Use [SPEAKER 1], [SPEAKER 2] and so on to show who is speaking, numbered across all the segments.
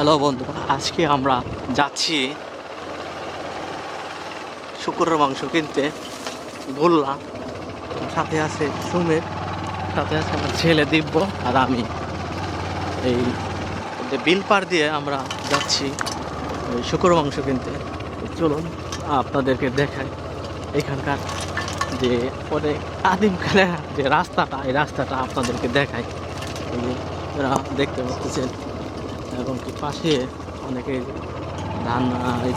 [SPEAKER 1] Hello বন্ধুরা, আজকে আমরা যাচ্ছি শুকরের মাংস কিনতে। বললাম সাথে আছে সুমিত, সাথে আছে আমার ছেলে দিব্য আর আমি। এই যে বিল পার দিয়ে আমরা যাচ্ছি ওই শুকরের মাংস কিনতে। চলুন আপনাদেরকে দেখাই এখানকার যে অনেক আদিমকালের যে রাস্তাটা, এই রাস্তাটা আপনাদেরকে দেখাই। এই যে আপনারা দেখতে পাচ্ছেন এবং কি পাশে অনেকে ধান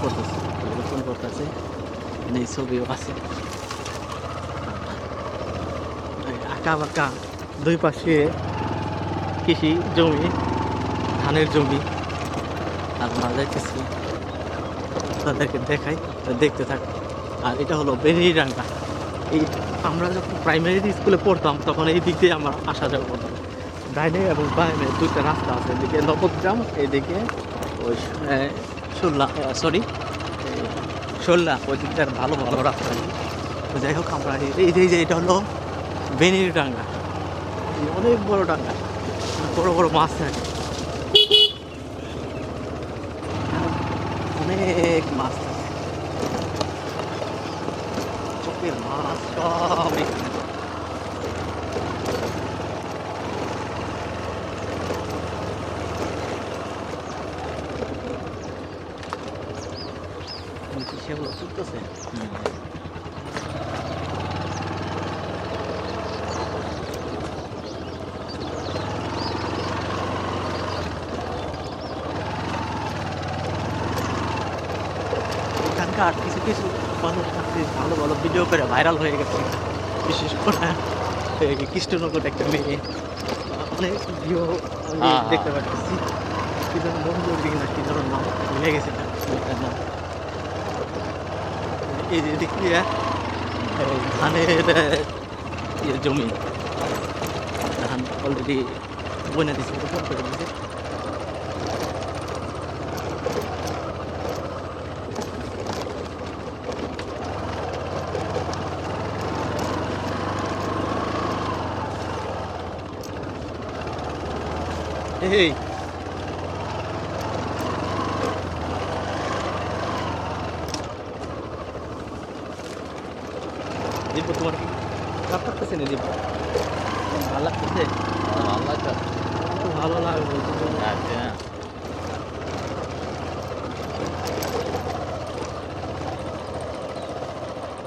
[SPEAKER 1] করতেছে, রোপণ করতেছে। এই ছবিও আছে, আঁকা বাঁকা দুই পাশে কৃষি জমি, ধানের জমি। আর আমরা যাইতেছি, তাদেরকে দেখাই, দেখতে থাকি। আর এটা হলো বেরিডাঙ্গা। এই আমরা যখন প্রাইমারি স্কুলে পড়তাম তখন এই দিক দিয়ে আমরা আসা যাওয়া করতাম। ডাইনে এবং বামে দুইটা রাস্তা আছে, এদিকে নবগ্রাম, এইদিকে ওই শোল্লা, ওই দিকটার ভালো ভালো রাস্তা। যাই হোক, আমরা এই যে এটা হলো বেনির ডাঙ্গা, অনেক বড় ডাঙ্গা, বড় বড় মাছ থাকে, অনেক মাছ থাকে, চোখের মাছ সব এখানে। সেগুলো চলতেছে। এখানকার কিছু কিছু মানুষ ভালো ভালো ভিডিও করে ভাইরাল হয়ে গেছে। বিশেষ করে কৃষ্ণনগর একটা মেয়ে, অনেক ভিডিও আমি দেখতে পাচ্ছি। কি ধরনের মঞ্জুর না কি ধরনের নাম ভুলে গেছে নাম। এই যে দিক দিয়ে ধানের জমি, ধান অলরেডি বনে দিচ্ছে, রোপণ করে দিচ্ছে। এই দীপ, তোমার কি খারাপ লাগতেছে না? দীপ, ভালো লাগতেছে?
[SPEAKER 2] ভালো লাগছে।
[SPEAKER 1] তো ভালো লাগবে।
[SPEAKER 2] আচ্ছা,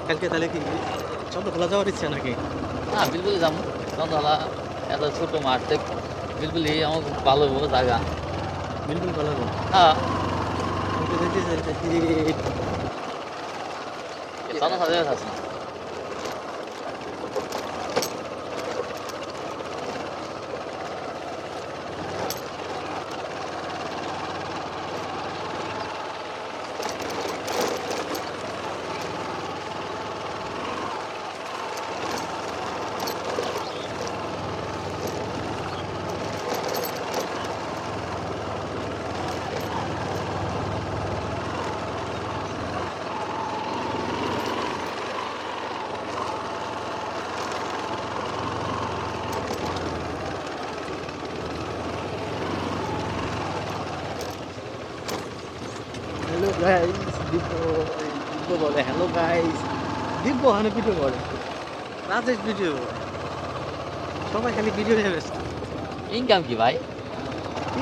[SPEAKER 1] কালকে তাহলে কি চন্দ্রখোলা যাওয়ার ইচ্ছা নাকি?
[SPEAKER 2] না বিলবুলি যাবো। চন্দ্রলা এত ছোট মাঠ থেকে বিলবুলি আমার খুব ভালো বড় জায়গা।
[SPEAKER 1] বিলকুল ভালো হবে।
[SPEAKER 2] হ্যাঁ,
[SPEAKER 1] আমি তো দেখতে চাইতেছি
[SPEAKER 2] চন্দ্র সাথে আছে।
[SPEAKER 1] হ্যালো গাইস, দিব্য বলে হ্যালো গাইস। দিব্য হানে ভিডিও করে, রাজেশ ভিডিও করে, সবাই খালি ভিডিও নিয়ে ব্যস্ত।
[SPEAKER 2] ইনকাম কি ভাই?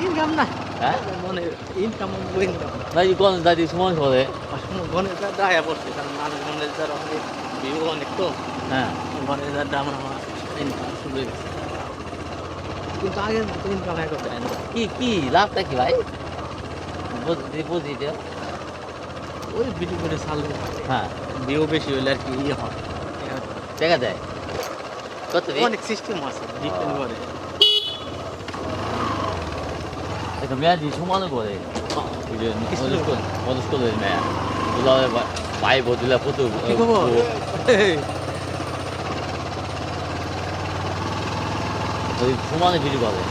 [SPEAKER 1] ইনকাম না,
[SPEAKER 2] হ্যাঁ,
[SPEAKER 1] মানে ইনকাম ইনকাম
[SPEAKER 2] ভাই কোন দাদি সময় করে?
[SPEAKER 1] গণেশ দাদা আয়া পড়ছে, কারণ মানুষ গণেশ দার অনেক ভিউ অনেক, তো
[SPEAKER 2] হ্যাঁ,
[SPEAKER 1] গণেশ দাদা আমার ইনকাম শুরু হয়ে গেছে। কিন্তু আগের মতো ইনকাম এখন দেয় না।
[SPEAKER 2] কি কি লাভটা কি ভাই? বুঝি যে
[SPEAKER 1] ওই ভিডিও করে ছাড়লে
[SPEAKER 2] হ্যাঁ
[SPEAKER 1] ভিউ বেশি হইলে আর কি ইয়ে হয়,
[SPEAKER 2] দেখা যায় কত
[SPEAKER 1] অনেক সিস্টেম আছে, ডিপেন্ড করে।
[SPEAKER 2] এটা মেয়াদি সমান করে মদত করে মেয়া দুলাবে পাই বদলা কত
[SPEAKER 1] কি খবর?
[SPEAKER 2] সমানে ভিডিও করে।